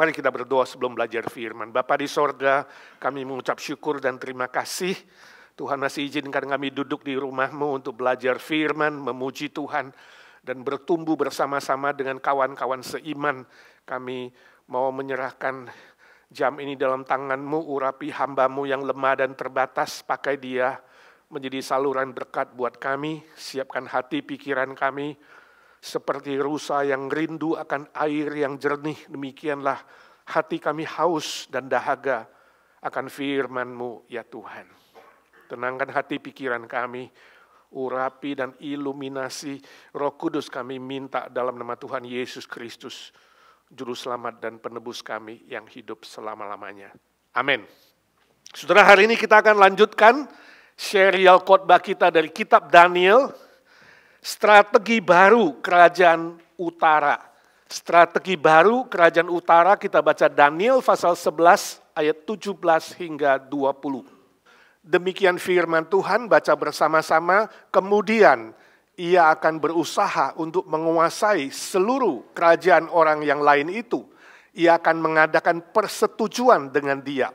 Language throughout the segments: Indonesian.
Mari kita berdoa sebelum belajar firman. Bapa di sorga, kami mengucap syukur dan terima kasih. Tuhan masih izinkan kami duduk di rumah-Mu untuk belajar firman, memuji Tuhan, dan bertumbuh bersama-sama dengan kawan-kawan seiman. Kami mau menyerahkan jam ini dalam tangan-Mu, urapi hamba-Mu yang lemah dan terbatas, pakai dia menjadi saluran berkat buat kami, siapkan hati pikiran kami, seperti rusa yang rindu akan air yang jernih, demikianlah hati kami haus dan dahaga akan firman-Mu, ya Tuhan. Tenangkan hati pikiran kami, urapi dan iluminasi Roh Kudus kami minta dalam nama Tuhan Yesus Kristus, Juru Selamat dan Penebus kami yang hidup selama-lamanya. Amin. Saudara, hari ini kita akan lanjutkan serial khotbah kita dari kitab Daniel, strategi baru kerajaan utara. Strategi baru kerajaan utara, kita baca Daniel pasal 11 ayat 17 hingga 20. Demikian firman Tuhan, baca bersama-sama. Kemudian ia akan berusaha untuk menguasai seluruh kerajaan orang yang lain itu. Ia akan mengadakan persetujuan dengan dia.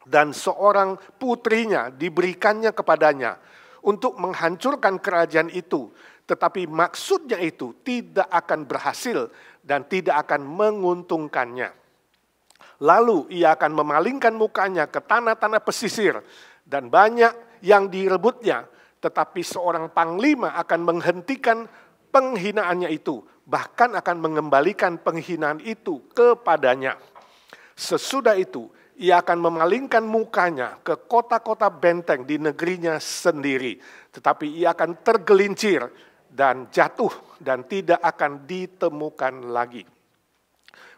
Dan seorang putrinya diberikannya kepadanya untuk menghancurkan kerajaan itu, tetapi maksudnya itu tidak akan berhasil dan tidak akan menguntungkannya. Lalu ia akan memalingkan mukanya ke tanah-tanah pesisir dan banyak yang direbutnya, tetapi seorang panglima akan menghentikan penghinaannya itu, bahkan akan mengembalikan penghinaan itu kepadanya. Sesudah itu, ia akan memalingkan mukanya ke kota-kota benteng di negerinya sendiri. Tetapi ia akan tergelincir dan jatuh dan tidak akan ditemukan lagi.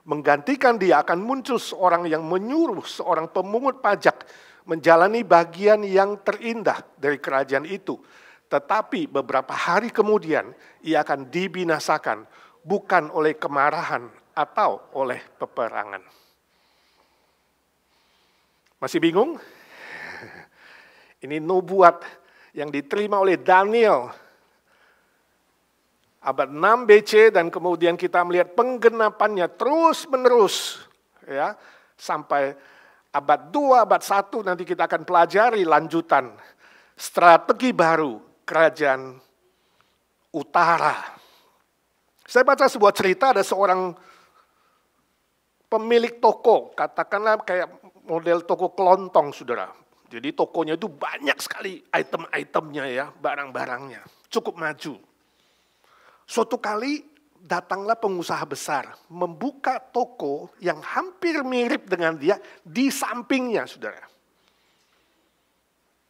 Menggantikan dia akan muncul seorang yang menyuruh seorang pemungut pajak menjalani bagian yang terindah dari kerajaan itu. Tetapi beberapa hari kemudian ia akan dibinasakan, bukan oleh kemarahan atau oleh peperangan. Masih bingung? Ini nubuat yang diterima oleh Daniel abad 6 BC, dan kemudian kita melihat penggenapannya terus-menerus ya, sampai abad 2, abad 1 nanti kita akan pelajari lanjutan strategi baru kerajaan utara. Saya baca sebuah cerita, ada seorang pemilik toko, katakanlah kayak model toko kelontong, saudara. Jadi tokonya itu banyak sekali item-itemnya ya, barang-barangnya. Cukup maju. Suatu kali datanglah pengusaha besar, membuka toko yang hampir mirip dengan dia di sampingnya, saudara.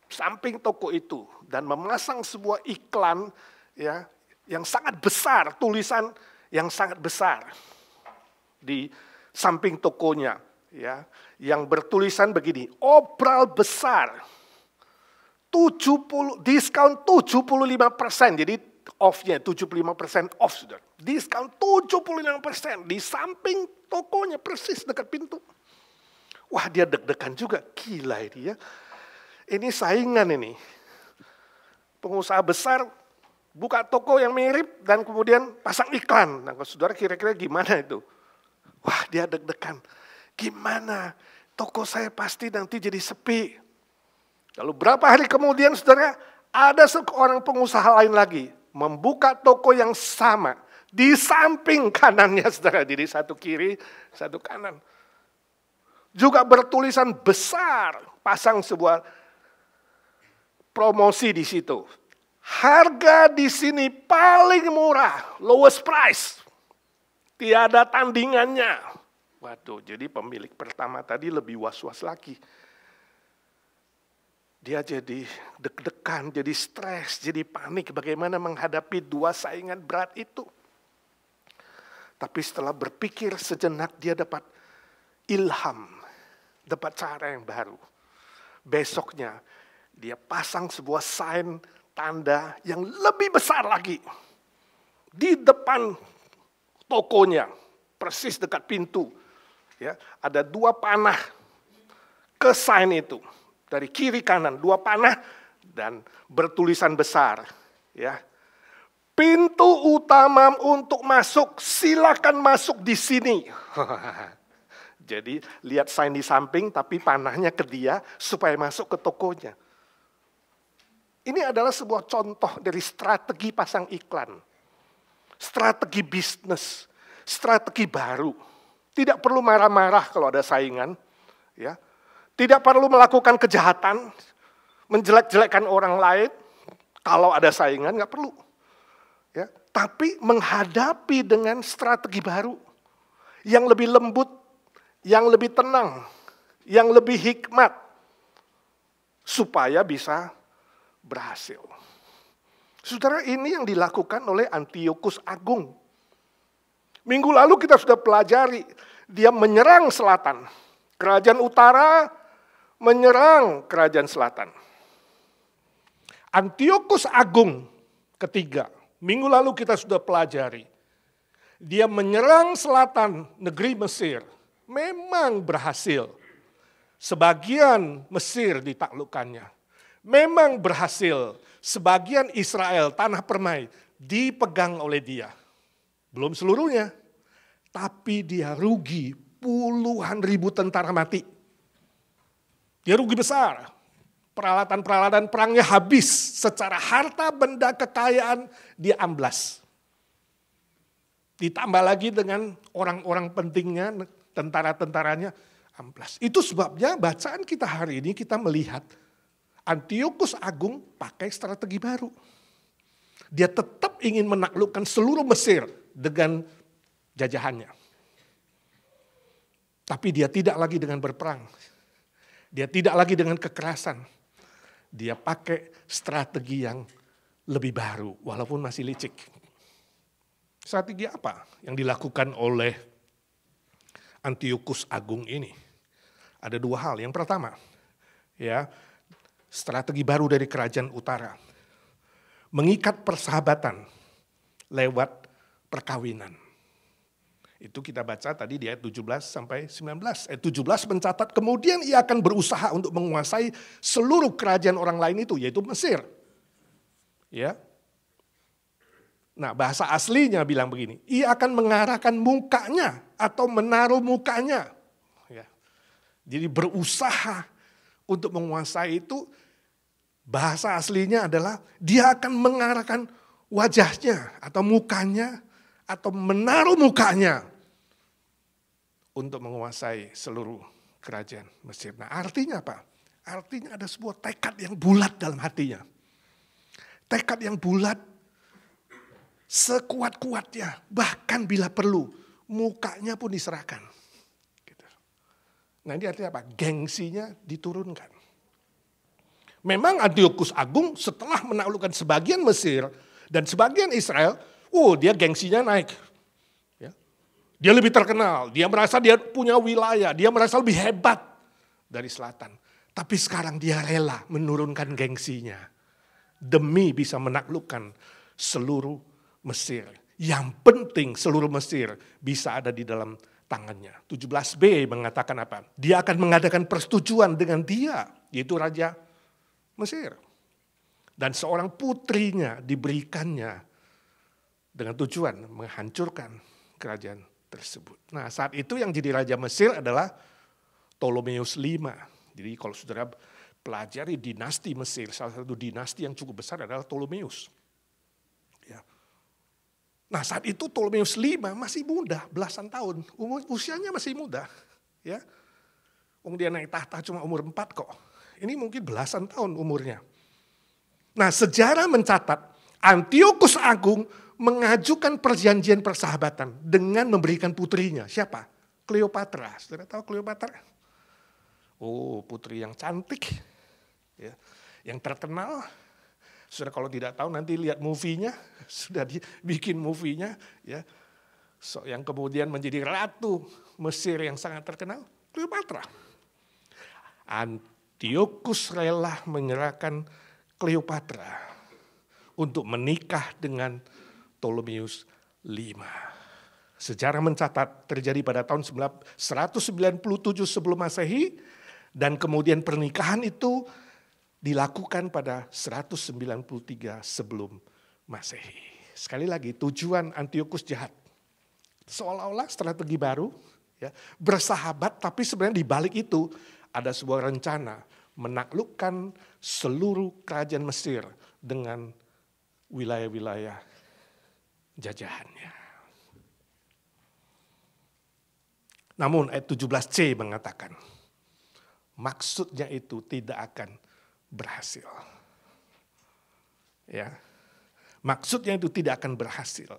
Samping toko itu, dan memasang sebuah iklan ya, yang sangat besar, tulisan yang sangat besar di samping tokonya. Ya, yang bertulisan begini, obral besar, diskon 75%, jadi off-nya 75% off, saudara. Diskon 75% di samping tokonya, persis dekat pintu. Wah, dia deg-degan juga, gila ini ya. Ini saingan ini. Pengusaha besar buka toko yang mirip dan kemudian pasang iklan. Nah, saudara kira-kira gimana itu? Wah, dia deg-degan. Gimana? Toko saya pasti nanti jadi sepi. Lalu berapa hari kemudian, saudara, ada seorang pengusaha lain lagi membuka toko yang sama di samping kanannya, saudara. Jadi satu kiri, satu kanan. Juga bertulisan besar, pasang sebuah promosi di situ. Harga di sini paling murah, lowest price. Tiada tandingannya. Waduh, jadi pemilik pertama tadi lebih was-was lagi. Dia jadi deg-degan, jadi stres, jadi panik bagaimana menghadapi dua saingan berat itu. Tapi setelah berpikir sejenak dia dapat ilham, dapat cara yang baru. Besoknya dia pasang sebuah sign tanda yang lebih besar lagi di depan tokonya, persis dekat pintu. Ya, ada dua panah ke sign itu, dari kiri kanan, dua panah dan bertulisan besar. Ya, pintu utama untuk masuk, silakan masuk di sini. Jadi lihat sign di samping tapi panahnya ke dia supaya masuk ke tokonya. Ini adalah sebuah contoh dari strategi pasang iklan. Strategi bisnis, strategi baru. Tidak perlu marah-marah kalau ada saingan. Ya. Tidak perlu melakukan kejahatan, menjelek-jelekkan orang lain. Kalau ada saingan nggak perlu. Ya. Tapi menghadapi dengan strategi baru. Yang lebih lembut, yang lebih tenang, yang lebih hikmat. Supaya bisa berhasil. Saudara, ini yang dilakukan oleh Antiochus Agung. Minggu lalu kita sudah pelajari, dia menyerang selatan. Kerajaan utara menyerang kerajaan selatan. Antiochus Agung ketiga, minggu lalu kita sudah pelajari. Dia menyerang selatan negeri Mesir. Memang berhasil. Sebagian Mesir ditaklukkannya. Memang berhasil, sebagian Israel, tanah permai, dipegang oleh dia. Belum seluruhnya, tapi dia rugi puluhan ribu tentara mati. Dia rugi besar, peralatan-peralatan perangnya habis, secara harta benda kekayaan dia amblas. Ditambah lagi dengan orang-orang pentingnya, tentara-tentaranya amblas. Itu sebabnya bacaan kita hari ini kita melihat Antiochus Agung pakai strategi baru. Dia tetap ingin menaklukkan seluruh Mesir dengan jajahannya. Tapi dia tidak lagi dengan berperang. Dia tidak lagi dengan kekerasan. Dia pakai strategi yang lebih baru, walaupun masih licik. Strategi apa yang dilakukan oleh Antiochus Agung ini? Ada dua hal. Yang pertama, ya, strategi baru dari kerajaan utara. Mengikat persahabatan lewat perkawinan. Itu kita baca tadi di ayat 17 sampai 19. Ayat 17 mencatat kemudian ia akan berusaha untuk menguasai seluruh kerajaan orang lain itu, yaitu Mesir. Ya. Nah, bahasa aslinya bilang begini, ia akan mengarahkan mukanya atau menaruh mukanya. Ya. Jadi berusaha untuk menguasai itu, bahasa aslinya adalah dia akan mengarahkan wajahnya atau mukanya atau menaruh mukanya untuk menguasai seluruh kerajaan Mesir. Nah, artinya apa? Artinya ada sebuah tekad yang bulat dalam hatinya. Tekad yang bulat sekuat-kuatnya, bahkan bila perlu mukanya pun diserahkan. Nah, ini artinya apa? Gengsinya diturunkan. Memang Antiochus Agung setelah menaklukkan sebagian Mesir dan sebagian Israel, dia gengsinya naik. Ya. Dia lebih terkenal, dia merasa dia punya wilayah, dia merasa lebih hebat dari selatan. Tapi sekarang dia rela menurunkan gengsinya demi bisa menaklukkan seluruh Mesir. Yang penting seluruh Mesir bisa ada di dalam tangannya. 17b mengatakan apa? Dia akan mengadakan persetujuan dengan dia, yaitu Raja Mesir. Dan seorang putrinya diberikannya dengan tujuan menghancurkan kerajaan tersebut. Nah, saat itu yang jadi Raja Mesir adalah Ptolemeus V. Jadi kalau saudara pelajari dinasti Mesir, salah satu dinasti yang cukup besar adalah Ptolemeus. Ya. Nah, saat itu Ptolemeus V masih muda, belasan tahun, usianya masih muda. Ya, dia naik tahta cuma umur 4 kok. Ini mungkin belasan tahun umurnya. Nah, sejarah mencatat Antiochus Agung mengajukan perjanjian persahabatan dengan memberikan putrinya. Siapa? Cleopatra. Saudara tahu Cleopatra? Oh, putri yang cantik, ya, yang terkenal. Saudara kalau tidak tahu nanti lihat movie-nya, sudah dibikin movie-nya, ya. Yang kemudian menjadi ratu Mesir yang sangat terkenal, Cleopatra. Antiochus rela menyerahkan Cleopatra untuk menikah dengan Ptolemeus V. Sejarah mencatat terjadi pada tahun 197 sebelum Masehi, dan kemudian pernikahan itu dilakukan pada 193 sebelum Masehi. Sekali lagi, tujuan Antiochus jahat. Seolah-olah strategi baru, Ya, bersahabat, tapi sebenarnya di balik itu ada sebuah rencana menaklukkan seluruh kerajaan Mesir dengan wilayah-wilayah jajahannya. Namun ayat 17c mengatakan, maksudnya itu tidak akan berhasil. Ya, maksudnya itu tidak akan berhasil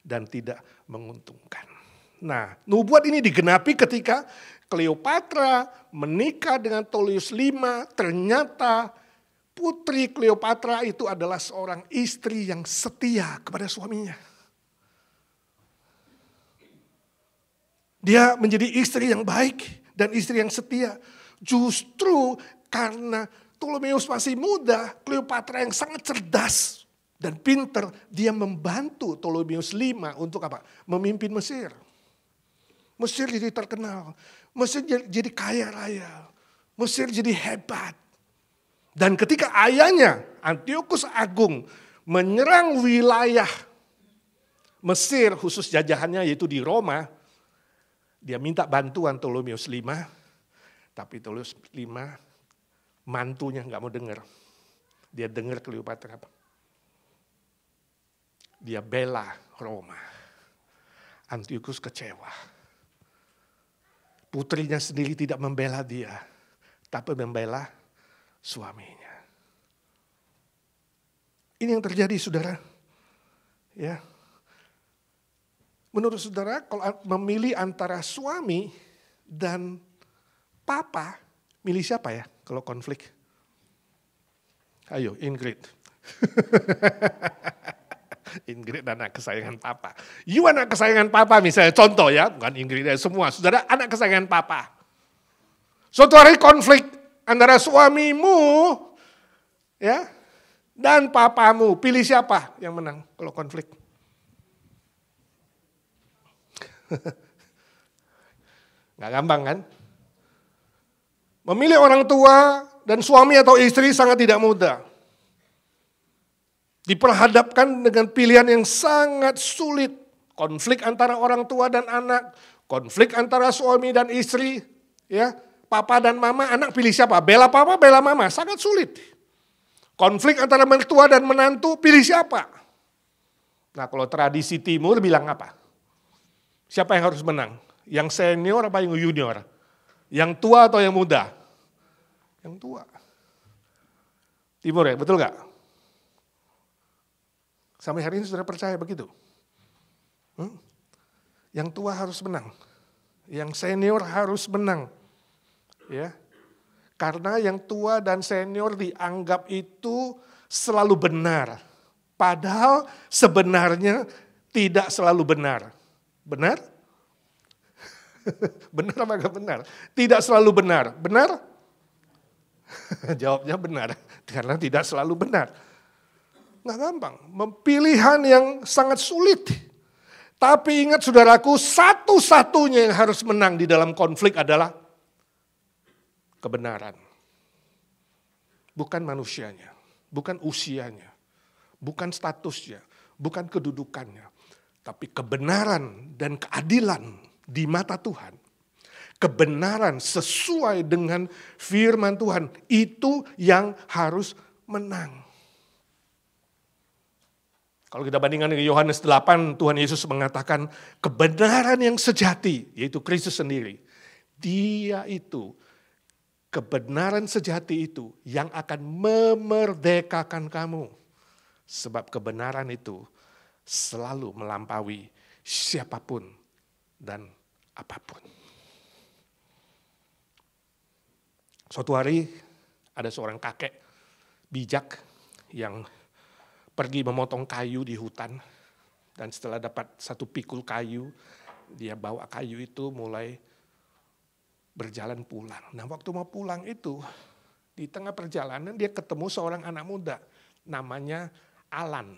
dan tidak menguntungkan. Nah, nubuat ini digenapi ketika Kleopatra menikah dengan Ptoleus V, ternyata putri Kleopatra itu adalah seorang istri yang setia kepada suaminya. Dia menjadi istri yang baik dan istri yang setia. Justru karena Ptolemeus masih muda, Kleopatra yang sangat cerdas dan pintar, dia membantu Ptolemeus V untuk apa? Memimpin Mesir. Mesir jadi terkenal, Mesir jadi kaya raya, Mesir jadi hebat. Dan ketika ayahnya, Antiochus Agung, menyerang wilayah Mesir, khusus jajahannya yaitu di Roma, dia minta bantuan Ptolemeus V, tapi Ptolemeus V mantunya nggak mau dengar. Dia dengar Kleopatra. Dia bela Roma. Antiochus kecewa. Putrinya sendiri tidak membela dia, tapi membela suaminya. Ini yang terjadi, saudara. Ya. Menurut saudara, kalau memilih antara suami dan papa, milih siapa ya kalau konflik? Ayo, Ingrid. Ingrid anak kesayangan papa. You anak kesayangan papa misalnya, contoh ya, bukan Ingrid ya, semua. Saudara anak kesayangan papa. Suatu hari konflik antara suamimu ya dan papamu, pilih siapa yang menang kalau konflik? Nggak gampang kan? Memilih orang tua dan suami atau istri sangat tidak mudah. Diperhadapkan dengan pilihan yang sangat sulit. Konflik antara orang tua dan anak, konflik antara suami dan istri, ya, papa dan mama, anak pilih siapa? Bela papa, bela mama, sangat sulit. Konflik antara mertua dan menantu, pilih siapa? Nah, kalau tradisi timur bilang apa? Siapa yang harus menang? Yang senior apa yang junior? Yang tua atau yang muda? Yang tua. Timur ya, betul gak? Sampai hari ini sudah percaya begitu? Yang tua harus menang. Yang senior harus menang. Ya. Karena yang tua dan senior dianggap itu selalu benar. Padahal sebenarnya tidak selalu benar. Benar? Benar apa enggak benar? Tidak selalu benar. Benar? Jawabnya benar. Karena tidak selalu benar. Nggak gampang. Pilihan yang sangat sulit. Tapi ingat saudaraku, satu-satunya yang harus menang di dalam konflik adalah kebenaran. Bukan manusianya. Bukan usianya. Bukan statusnya. Bukan kedudukannya. Tapi kebenaran dan keadilan di mata Tuhan. Kebenaran sesuai dengan firman Tuhan. Itu yang harus menang. Kalau kita bandingkan dengan Yohanes 8, Tuhan Yesus mengatakan kebenaran yang sejati, yaitu Kristus sendiri. Dia itu, kebenaran sejati itu yang akan memerdekakan kamu. Sebab kebenaran itu selalu melampaui siapapun dan apapun. Suatu hari ada seorang kakek bijak yang pergi memotong kayu di hutan. Dan setelah dapat satu pikul kayu, dia bawa kayu itu mulai berjalan pulang. Nah, waktu mau pulang itu, di tengah perjalanan dia ketemu seorang anak muda. Namanya Alan.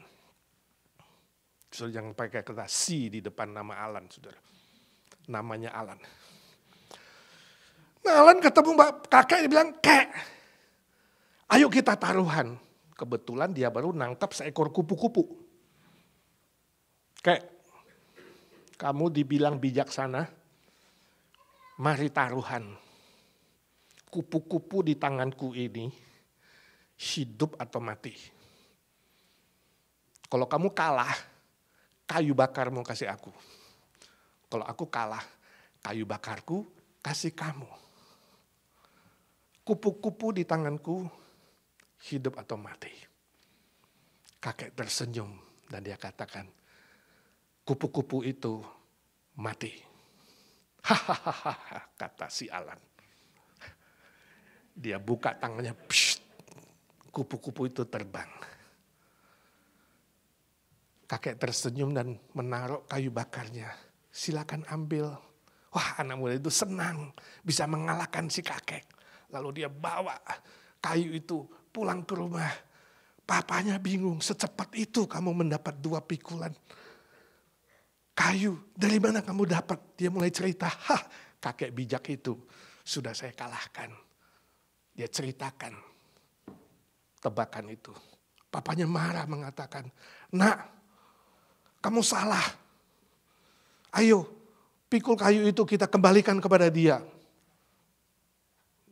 Saudara jangan pakai kata si di depan nama Alan, saudara. Namanya Alan. Nah, Alan ketemu kakek, dia bilang, "Kek, ayo kita taruhan." Kebetulan dia baru nangkap seekor kupu-kupu. "Kek, kamu dibilang bijaksana, Mari taruhan. Kupu-kupu di tanganku ini hidup atau mati. Kalau kamu kalah, kayu bakar mau kasih aku. Kalau aku kalah, kayu bakarku kasih kamu. Kupu-kupu di tanganku hidup atau mati. Kakek tersenyum dan dia katakan, kupu-kupu itu mati. Hahaha, kata si Alan. Dia buka tangannya, psst, kupu-kupu itu terbang. Kakek tersenyum dan menaruh kayu bakarnya. Silakan ambil. Wah, anak muda itu senang bisa mengalahkan si kakek. Lalu dia bawa kayu itu pulang ke rumah. Papanya bingung, secepat itu kamu mendapat 2 pikulan kayu. Dari mana kamu dapat? Dia mulai cerita, kakek bijak itu sudah saya kalahkan. Dia ceritakan tebakan itu. Papanya marah mengatakan, nak, kamu salah. Ayo, pikul kayu itu kita kembalikan kepada dia.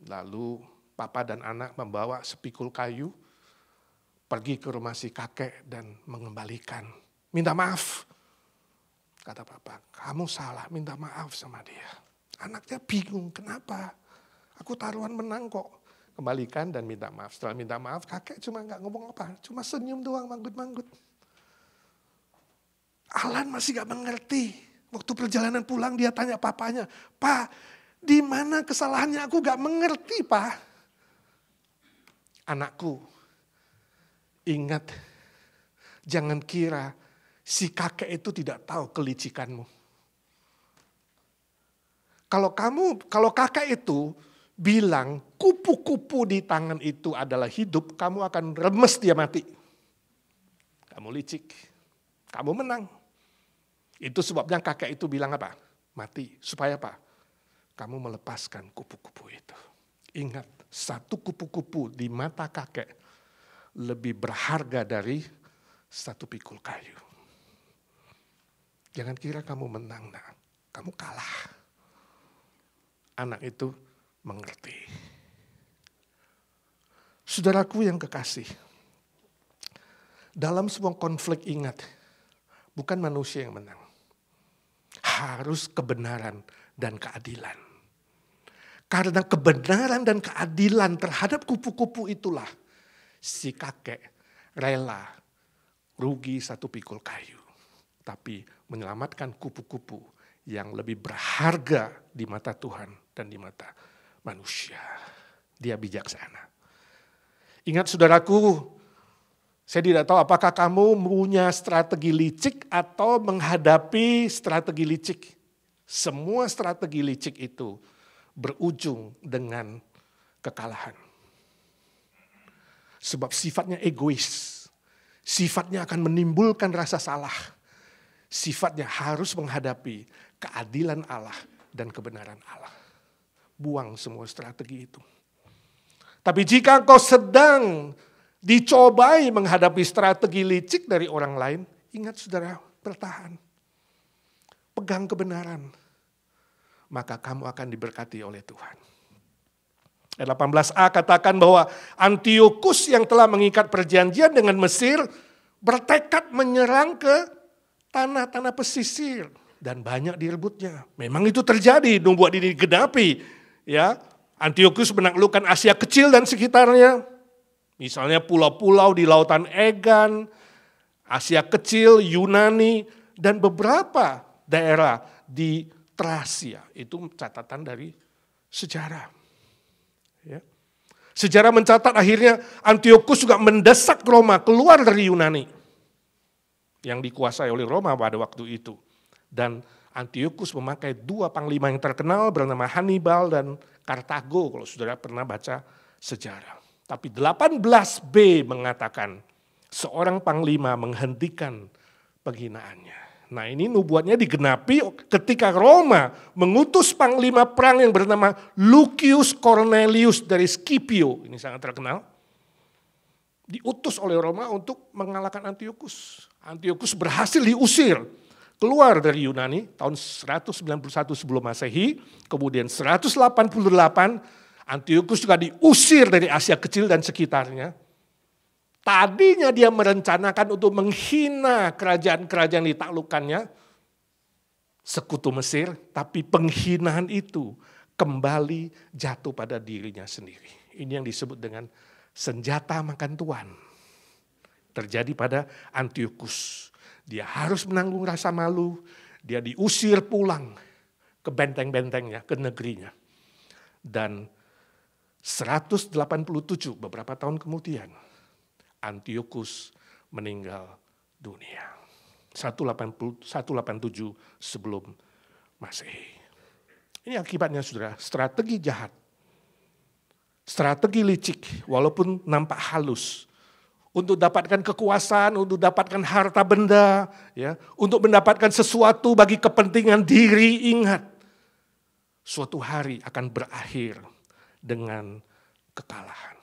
Lalu papa dan anak membawa sepikul kayu, pergi ke rumah si kakek dan mengembalikan. Minta maaf. Kata papa, kamu salah, minta maaf sama dia. Anaknya bingung, kenapa? Aku taruhan menang kok. Kembalikan dan minta maaf. Setelah minta maaf, kakek cuma gak ngomong apa. Cuma senyum doang, manggut-manggut. Alan masih gak mengerti. Waktu perjalanan pulang dia tanya papanya, Pak, di mana kesalahannya? Aku gak mengerti, Pak. Anakku, ingat, jangan kira si kakek itu tidak tahu kelicikanmu. Kalau kakek itu bilang kupu-kupu di tangan itu adalah hidup, kamu akan remes dia mati. Kamu licik, kamu menang. Itu sebabnya kakek itu bilang apa? Mati. Supaya apa? Kamu melepaskan kupu-kupu itu. Ingat, satu kupu-kupu di mata kakek lebih berharga dari 1 pikul kayu. Jangan kira kamu menang, nah. Kamu kalah. Anak itu mengerti. Saudaraku yang kekasih, dalam sebuah konflik ingat, bukan manusia yang menang. Harus kebenaran dan keadilan. Karena kebenaran dan keadilan terhadap kupu-kupu itulah si kakek rela rugi 1 pikul kayu. Tapi menyelamatkan kupu-kupu yang lebih berharga di mata Tuhan dan di mata manusia. Dia bijaksana. Ingat saudaraku, saya tidak tahu apakah kamu punya strategi licik atau menghadapi strategi licik. Semua strategi licik itu berujung dengan kekalahan. Sebab sifatnya egois. Sifatnya akan menimbulkan rasa salah. Sifatnya harus menghadapi keadilan Allah dan kebenaran Allah. Buang semua strategi itu. Tapi jika kau sedang dicobai menghadapi strategi licik dari orang lain, ingat saudara, bertahan. Pegang kebenaran. Maka kamu akan diberkati oleh Tuhan. Ayat 18a katakan bahwa Antiochus yang telah mengikat perjanjian dengan Mesir bertekad menyerang ke tanah-tanah pesisir dan banyak direbutnya. Memang itu terjadi, buat ini digenapi. Ya, Antiochus menaklukkan Asia Kecil dan sekitarnya. Misalnya pulau-pulau di Lautan Egan, Asia Kecil, Yunani, dan beberapa daerah di Tracia. Itu catatan dari sejarah. Ya. Sejarah mencatat akhirnya Antiochus juga mendesak Roma keluar dari Yunani yang dikuasai oleh Roma pada waktu itu. Dan Antiochus memakai 2 panglima yang terkenal bernama Hannibal dan Kartago kalau saudara pernah baca sejarah. Tapi 18b mengatakan seorang panglima menghentikan penghinaannya. Nah ini nubuatnya digenapi ketika Roma mengutus panglima perang yang bernama Lucius Cornelius dari Scipio. Ini sangat terkenal. Diutus oleh Roma untuk mengalahkan Antiochus. Antiochus berhasil diusir keluar dari Yunani tahun 191 sebelum Masehi, kemudian 188 Antiochus juga diusir dari Asia Kecil dan sekitarnya. Tadinya dia merencanakan untuk menghina kerajaan-kerajaan ditaklukkannya, sekutu Mesir, tapi penghinaan itu kembali jatuh pada dirinya sendiri. Ini yang disebut dengan senjata makan tuan. Terjadi pada Antiochus. Dia harus menanggung rasa malu, dia diusir pulang ke benteng-bentengnya, ke negerinya. Dan 187 beberapa tahun kemudian, Antiochus meninggal dunia. 187 sebelum Masehi. Ini akibatnya saudara, strategi jahat. Strategi licik, walaupun nampak halus. Untuk dapatkan kekuasaan, untuk dapatkan harta benda, ya, untuk mendapatkan sesuatu bagi kepentingan diri, ingat. Suatu hari akan berakhir dengan kekalahan.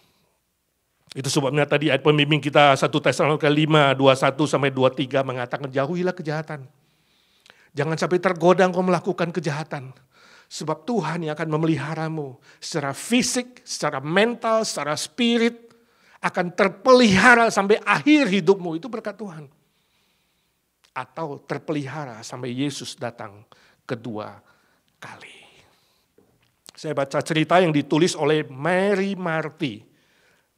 Itu sebabnya tadi ayat pembimbing kita 1 Tesalonika 5, 21-23 mengatakan jauhilah kejahatan. Jangan sampai tergoda engkau melakukan kejahatan. Sebab Tuhan yang akan memeliharamu secara fisik, secara mental, secara spirit, akan terpelihara sampai akhir hidupmu, itu berkat Tuhan. Atau terpelihara sampai Yesus datang kedua kali. Saya baca cerita yang ditulis oleh Mary Marty.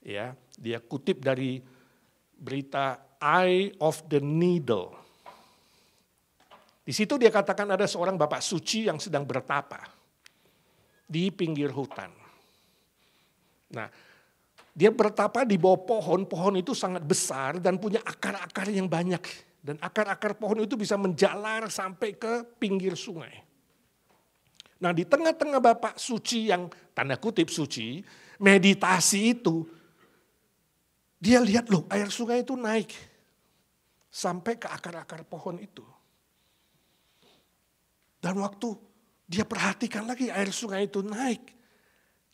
Ya, dia kutip dari berita Eye of the Needle. Di situ dia katakan ada seorang bapak suci yang sedang bertapa di pinggir hutan. Nah, dia bertapa di bawah pohon, pohon itu sangat besar dan punya akar-akar yang banyak. Dan akar-akar pohon itu bisa menjalar sampai ke pinggir sungai. Nah, di tengah-tengah bapak suci yang tanda kutip suci, meditasi itu, dia lihat loh air sungai itu naik sampai ke akar-akar pohon itu. Dan waktu dia perhatikan lagi air sungai itu naik,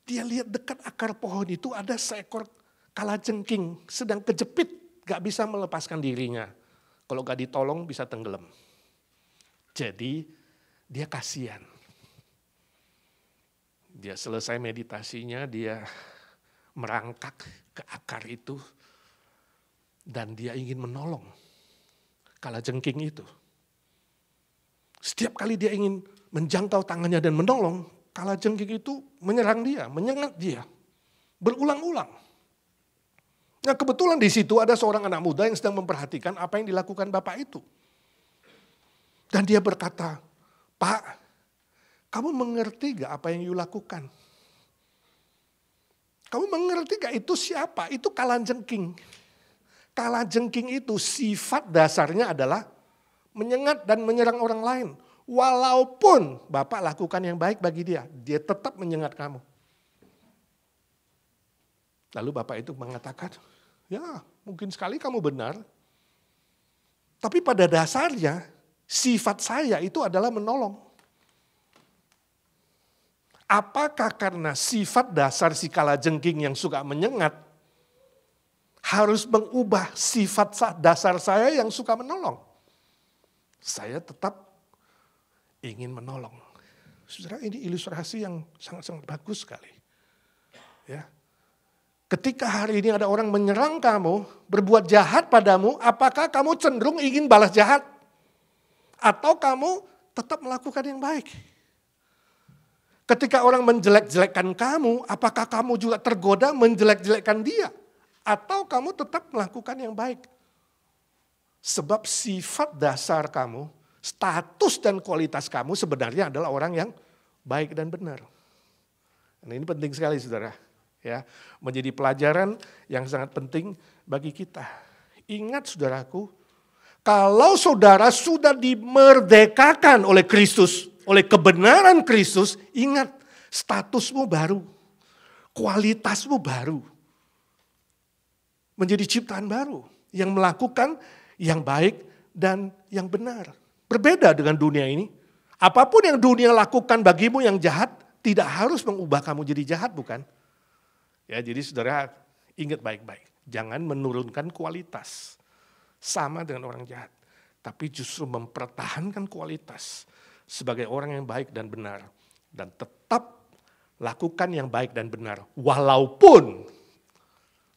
dia lihat dekat akar pohon itu ada seekor kalajengking sedang kejepit, gak bisa melepaskan dirinya. Kalau gak ditolong bisa tenggelam. Jadi dia kasihan. Dia selesai meditasinya, dia merangkak ke akar itu dan dia ingin menolong kalajengking itu. Setiap kali dia ingin menjangkau tangannya dan menolong, kalajengking itu menyerang dia, menyengat dia. Berulang-ulang. Nah, kebetulan di situ ada seorang anak muda yang sedang memperhatikan apa yang dilakukan bapak itu. Dan dia berkata, "Pak, kamu mengerti gak apa yang you lakukan? Kamu mengerti gak itu siapa? Itu kalajengking. Kalajengking itu sifat dasarnya adalah menyengat dan menyerang orang lain. Walaupun Bapak lakukan yang baik bagi dia, dia tetap menyengat kamu." Lalu Bapak itu mengatakan, "Ya, mungkin sekali kamu benar. Tapi pada dasarnya sifat saya itu adalah menolong." Apakah karena sifat dasar si kalajengking yang suka menyengat harus mengubah sifat dasar saya yang suka menolong? Saya tetap ingin menolong. Saudara, ini ilustrasi yang sangat-sangat bagus sekali. Ya. Ketika hari ini ada orang menyerang kamu, berbuat jahat padamu, apakah kamu cenderung ingin balas jahat? Atau kamu tetap melakukan yang baik? Ketika orang menjelek-jelekkan kamu, apakah kamu juga tergoda menjelek-jelekkan dia? Atau kamu tetap melakukan yang baik? Sebab sifat dasar kamu, status dan kualitas kamu sebenarnya adalah orang yang baik dan benar. Dan ini penting sekali saudara. Ya, menjadi pelajaran yang sangat penting bagi kita. Ingat saudaraku, kalau saudara sudah dimerdekakan oleh Kristus, oleh kebenaran Kristus, ingat statusmu baru, kualitasmu baru. Menjadi ciptaan baru yang melakukan yang baik dan yang benar. Berbeda dengan dunia ini. Apapun yang dunia lakukan bagimu yang jahat, tidak harus mengubah kamu jadi jahat, bukan? Ya, jadi saudara ingat baik-baik. Jangan menurunkan kualitas. Sama dengan orang jahat. tapi justru mempertahankan kualitas sebagai orang yang baik dan benar. Dan tetap lakukan yang baik dan benar, walaupun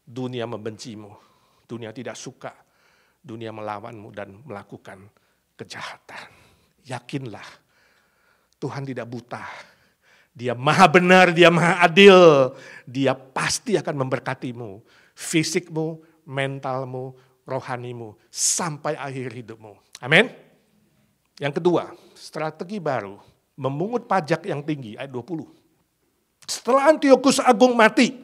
dunia membencimu, dunia tidak suka, dunia melawanmu dan melakukan kejahatan. Yakinlah, Tuhan tidak buta. Dia maha benar, dia maha adil. Dia pasti akan memberkatimu, fisikmu, mentalmu, rohanimu, sampai akhir hidupmu. Amin. Yang kedua, strategi baru, memungut pajak yang tinggi, ayat 20. Setelah Antiochus Agung mati,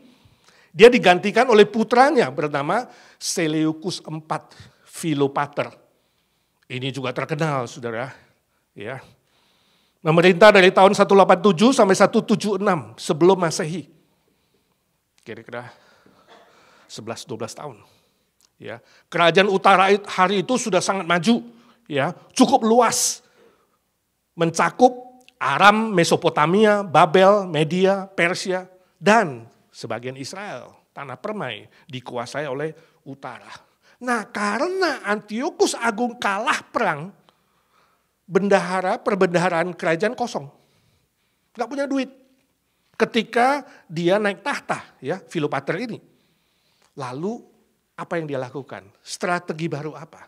dia digantikan oleh putranya bernama Seleukus IV Philopater. Ini juga terkenal, saudara. Ya. Memerintah dari tahun 187 sampai 176 sebelum Masehi. Kira-kira 11-12 tahun. Ya. Kerajaan utara hari itu sudah sangat maju, ya, cukup luas. Mencakup Aram, Mesopotamia, Babel, Media, Persia, dan sebagian Israel. Tanah permai dikuasai oleh utara. Nah, karena Antiochus Agung kalah perang, perbendaharaan kerajaan kosong. Gak punya duit. Ketika dia naik tahta, ya, Philopater ini. Lalu apa yang dia lakukan? Strategi baru apa?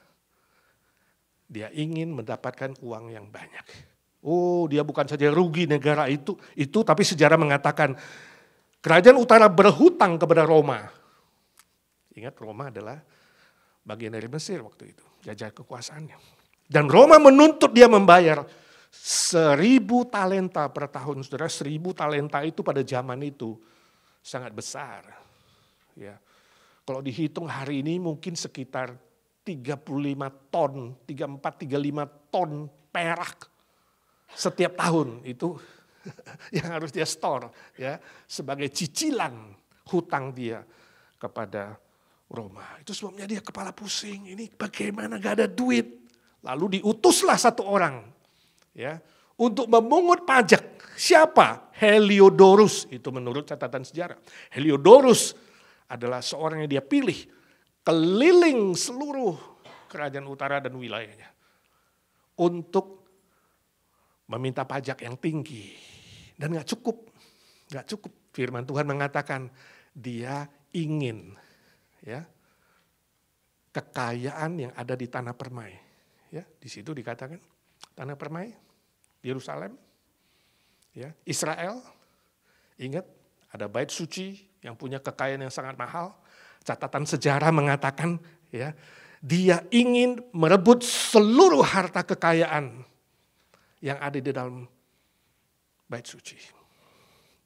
Dia ingin mendapatkan uang yang banyak. Oh, dia bukan saja rugi negara itu, tapi sejarah mengatakan kerajaan utara berhutang kepada Roma. Ingat, Roma adalah bagian dari Mesir waktu itu, jajah kekuasaannya. Dan Roma menuntut dia membayar 1.000 talenta per tahun. Saudara, 1.000 talenta itu pada zaman itu sangat besar. Ya. Kalau dihitung hari ini mungkin sekitar 35 ton, 35 ton perak setiap tahun itu yang harus dia store, ya, sebagai cicilan hutang dia kepada Roma. Itu sebabnya dia kepala pusing, ini bagaimana gak ada duit. Lalu diutuslah satu orang, ya, untuk memungut pajak. Siapa? Heliodorus, itu menurut catatan sejarah. Heliodorus adalah seorang yang dia pilih keliling seluruh kerajaan utara dan wilayahnya untuk meminta pajak yang tinggi. Dan gak cukup. Firman Tuhan mengatakan dia ingin, ya, kekayaan yang ada di tanah permai. Ya, di situ dikatakan tanah permai, Yerusalem, ya, Israel. Ingat, ada bait suci yang punya kekayaan yang sangat mahal. Catatan sejarah mengatakan, ya, dia ingin merebut seluruh harta kekayaan yang ada di dalam bait suci.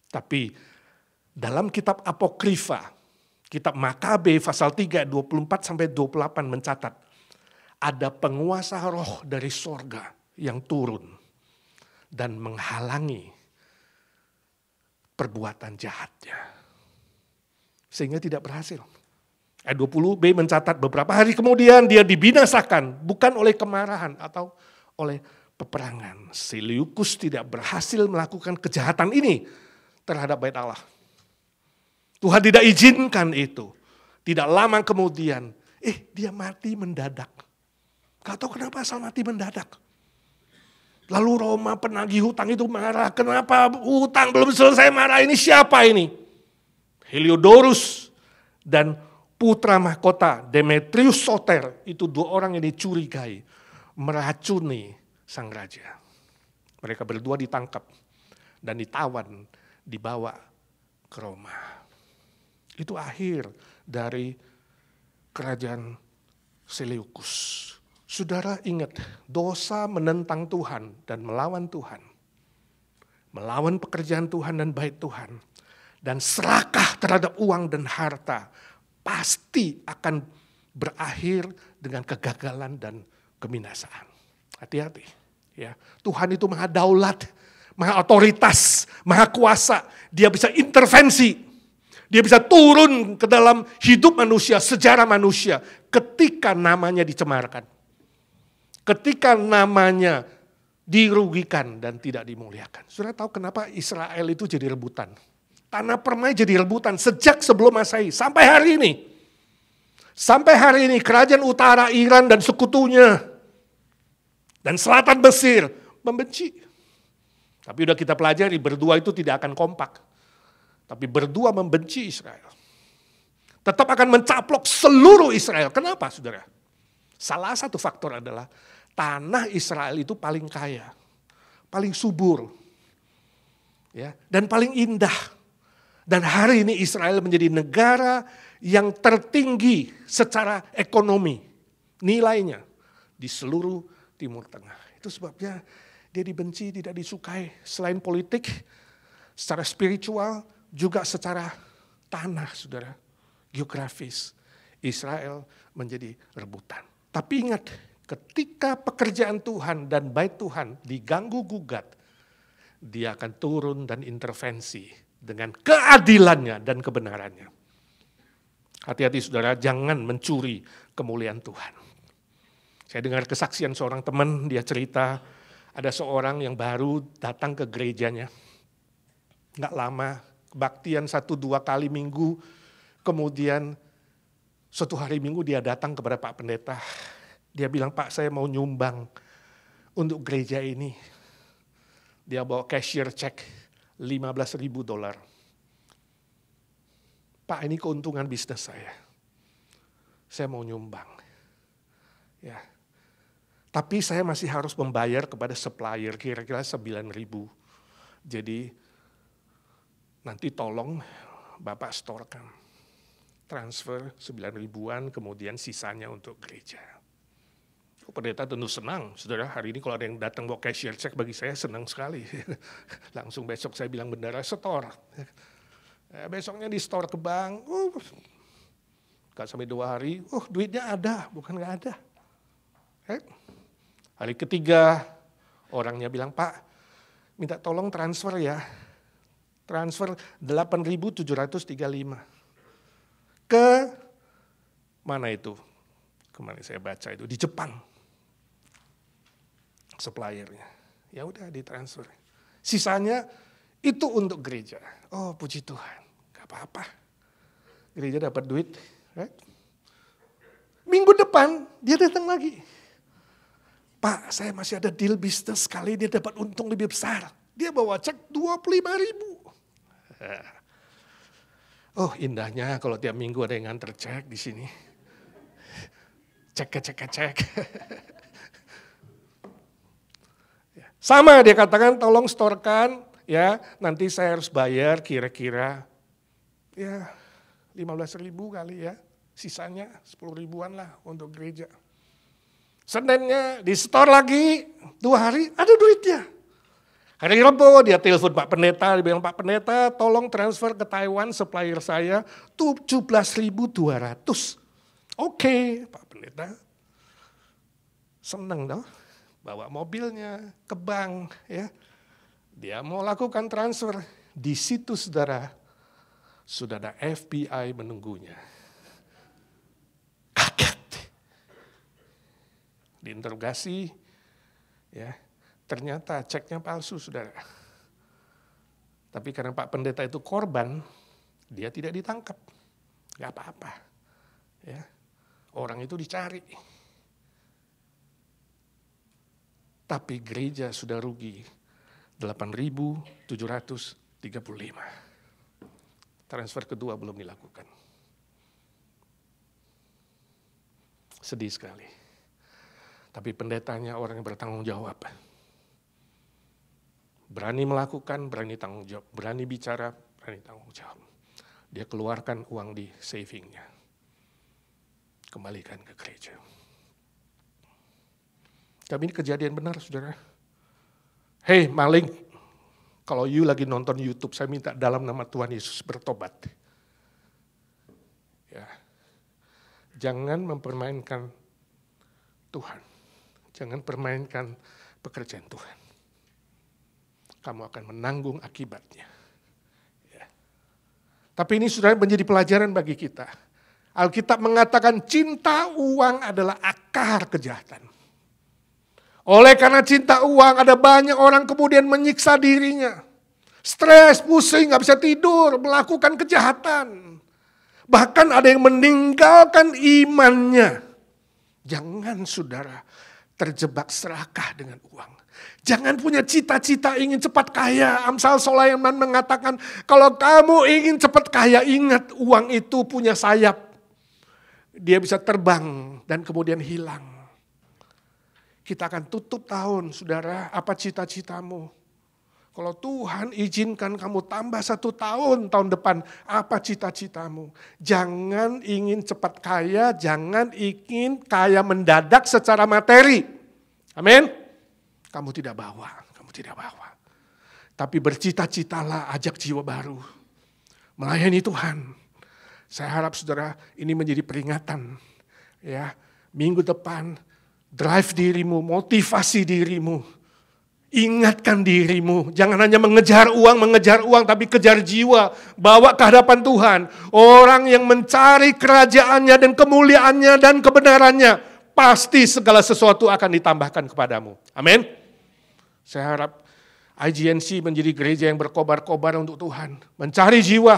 Tapi dalam kitab Apokrifa, kitab Makabe pasal 3 24 sampai 28 mencatat ada penguasa roh dari sorga yang turun dan menghalangi perbuatan jahatnya. Sehingga tidak berhasil. Ayat 20b mencatat beberapa hari kemudian dia dibinasakan, bukan oleh kemarahan atau oleh peperangan. Seleukus tidak berhasil melakukan kejahatan ini terhadap bait Allah. Tuhan tidak izinkan itu. Tidak lama kemudian, dia mati mendadak. Gak tahu kenapa asal mati mendadak. Lalu Roma penagih hutang itu marah. Kenapa hutang belum selesai, marah, ini siapa ini? Heliodorus dan putra mahkota Demetrius Soter. Itu dua orang yang dicurigai meracuni sang raja. Mereka berdua ditangkap dan ditawan, dibawa ke Roma. Itu akhir dari kerajaan Seleukus. Saudara ingat, dosa menentang Tuhan dan melawan Tuhan. Melawan pekerjaan Tuhan dan bait Tuhan. Dan serakah terhadap uang dan harta pasti akan berakhir dengan kegagalan dan kebinasaan. Hati-hati. Ya. Tuhan itu maha daulat, maha otoritas, maha kuasa. Dia bisa intervensi. Dia bisa turun ke dalam hidup manusia, sejarah manusia ketika namanya dicemarkan. Ketika namanya dirugikan dan tidak dimuliakan. Saudara tahu kenapa Israel itu jadi rebutan? Tanah permai jadi rebutan sejak sebelum Masehi sampai hari ini. Sampai hari ini kerajaan utara Iran dan sekutunya Dan selatan Mesir membenci. Tapi udah kita pelajari, berdua itu tidak akan kompak. Tapi berdua membenci Israel. Tetap akan mencaplok seluruh Israel. Kenapa, saudara? Salah satu faktor adalah tanah Israel itu paling kaya, paling subur, ya, dan paling indah. Dan hari ini Israel menjadi negara yang tertinggi secara ekonomi, nilainya di seluruh Timur Tengah. Itu sebabnya dia dibenci, tidak disukai. Selain politik, secara spiritual, juga secara tanah, saudara. Geografis, Israel menjadi rebutan. Tapi ingat, ketika pekerjaan Tuhan dan bait Tuhan diganggu gugat, dia akan turun dan intervensi dengan keadilannya dan kebenarannya. Hati-hati saudara, jangan mencuri kemuliaan Tuhan. Saya dengar kesaksian seorang teman, dia cerita ada seorang yang baru datang ke gerejanya. Nggak lama, kebaktian 1-2 kali minggu, kemudian suatu hari Minggu dia datang kepada Pak Pendeta. Dia bilang, Pak, saya mau nyumbang untuk gereja ini. Dia bawa cashier check $15.000. Pak, ini keuntungan bisnis saya. Saya mau nyumbang. Ya. Tapi saya masih harus membayar kepada supplier kira-kira 9.000. Jadi nanti tolong Bapak storekan. Transfer 9.000-an, kemudian sisanya untuk gereja. Pendeta tentu senang, saudara. Hari ini kalau ada yang datang bawa cashier check, bagi saya senang sekali. Langsung besok saya bilang, bendara store. Besoknya di store ke bank, gak sampai 2 hari, duitnya ada, bukan gak ada. Hari ketiga, orangnya bilang, Pak, minta tolong transfer ya. Transfer 8.735. Ke mana itu? Kemarin saya baca itu, di Jepang. Suppliernya. Ya udah ditransfer. Sisanya itu untuk gereja. Oh, puji Tuhan. Gak apa-apa. Gereja dapat duit. Right? Minggu depan dia datang lagi. Pak, saya masih ada deal bisnis, kali dia dapat untung lebih besar. Dia bawa cek 25.000. Oh, indahnya kalau tiap minggu ada yang nganter cek di sini. Cek. Sama dia katakan, tolong storekan, ya nanti saya harus bayar kira-kira ya 15.000 kali ya, sisanya 10.000-an lah untuk gereja. Seninnya di store lagi, 2 hari ada duitnya. Hari Rabu dia telepon Pak Pendeta, dia bilang, Pak Pendeta tolong transfer ke Taiwan supplier saya 17.200. Oke, Pak Pendeta senang dong. Bawa mobilnya ke bank, ya. Dia mau lakukan transfer. Di situ saudara, sudah ada FBI menunggunya. Kaget. Diinterogasi, ya. Ternyata ceknya palsu, saudara. Tapi karena Pak Pendeta itu korban, dia tidak ditangkap. Gak apa-apa. Ya. Orang itu dicari. Tapi gereja sudah rugi 8.735. Transfer kedua belum dilakukan. Sedih sekali. Tapi pendetanya orang yang bertanggung jawab. Berani melakukan, berani tanggung jawab. Berani bicara, berani tanggung jawab. Dia keluarkan uang di savingnya. Kembalikan ke gereja. Tapi ini kejadian benar, saudara. Hei maling, kalau you lagi nonton YouTube, saya minta dalam nama Tuhan Yesus bertobat. Ya, jangan mempermainkan Tuhan. Jangan permainkan pekerjaan Tuhan. Kamu akan menanggung akibatnya. Ya. Tapi ini sudah menjadi pelajaran bagi kita. Alkitab mengatakan cinta uang adalah akar kejahatan. Oleh karena cinta uang, ada banyak orang kemudian menyiksa dirinya. Stres, pusing, gak bisa tidur, melakukan kejahatan. Bahkan ada yang meninggalkan imannya. Jangan saudara, terjebak serakah dengan uang. Jangan punya cita-cita ingin cepat kaya. Amsal Sulaiman mengatakan, kalau kamu ingin cepat kaya, ingat uang itu punya sayap. Dia bisa terbang dan kemudian hilang. Kita akan tutup tahun, saudara, apa cita-citamu? Kalau Tuhan izinkan kamu tambah 1 tahun depan, apa cita-citamu? Jangan ingin cepat kaya, jangan ingin kaya mendadak secara materi. Amin. Kamu tidak bawa. Tapi bercita-citalah, ajak jiwa baru. Melayani Tuhan. Saya harap saudara ini menjadi peringatan. Ya, minggu depan, drive dirimu, motivasi dirimu. Ingatkan dirimu, jangan hanya mengejar uang, tapi kejar jiwa. Bawa ke hadapan Tuhan. Orang yang mencari kerajaannya dan kemuliaannya dan kebenarannya, pasti segala sesuatu akan ditambahkan kepadamu. Amin. Saya harap IGNC menjadi gereja yang berkobar-kobar untuk Tuhan. Mencari jiwa.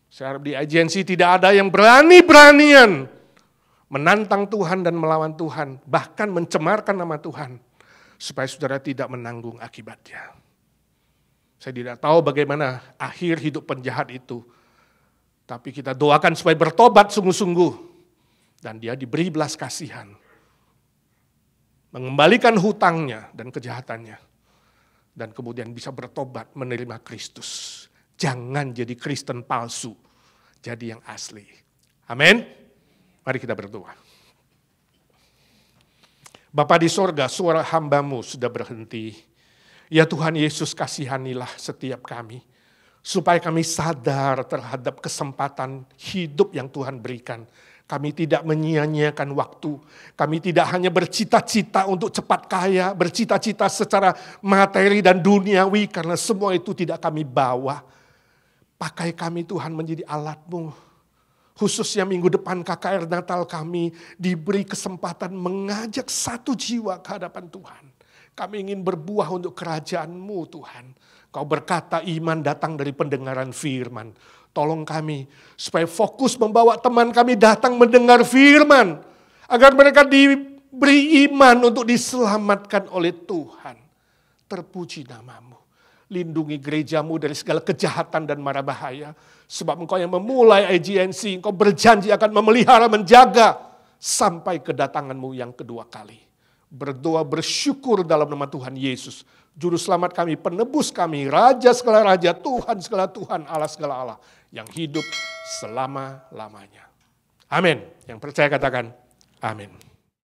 Saya harap di IGNC tidak ada yang berani-beranian menantang Tuhan dan melawan Tuhan, bahkan mencemarkan nama Tuhan, supaya saudara tidak menanggung akibatnya. Saya tidak tahu bagaimana akhir hidup penjahat itu, tapi kita doakan supaya bertobat sungguh-sungguh, dan dia diberi belas kasihan, mengembalikan hutangnya dan kejahatannya, dan kemudian bisa bertobat menerima Kristus. Jangan jadi Kristen palsu, jadi yang asli. Amin. Mari kita berdoa. Bapa di sorga, suara hamba-Mu sudah berhenti. Ya Tuhan Yesus, kasihanilah setiap kami, supaya kami sadar terhadap kesempatan hidup yang Tuhan berikan. Kami tidak menyia-nyiakan waktu. Kami tidak hanya bercita-cita untuk cepat kaya, bercita-cita secara materi dan duniawi, karena semua itu tidak kami bawa. Pakai kami Tuhan menjadi alat-Mu. Khususnya minggu depan KKR Natal kami diberi kesempatan mengajak 1 jiwa ke hadapan Tuhan. Kami ingin berbuah untuk kerajaan-Mu Tuhan. Kau berkata iman datang dari pendengaran firman. Tolong kami supaya fokus membawa teman kami datang mendengar firman. Agar mereka diberi iman untuk diselamatkan oleh Tuhan. Terpuji nama-Mu. Lindungi gereja-Mu dari segala kejahatan dan mara bahaya. Sebab Engkau yang memulai IGNC, Engkau berjanji akan memelihara, menjaga sampai kedatangan-Mu yang kedua kali. Berdoa bersyukur dalam nama Tuhan Yesus. Juru selamat kami, penebus kami, Raja segala Raja, Tuhan segala Tuhan, Allah segala Allah. Yang hidup selama-lamanya. Amin. Yang percaya katakan amin.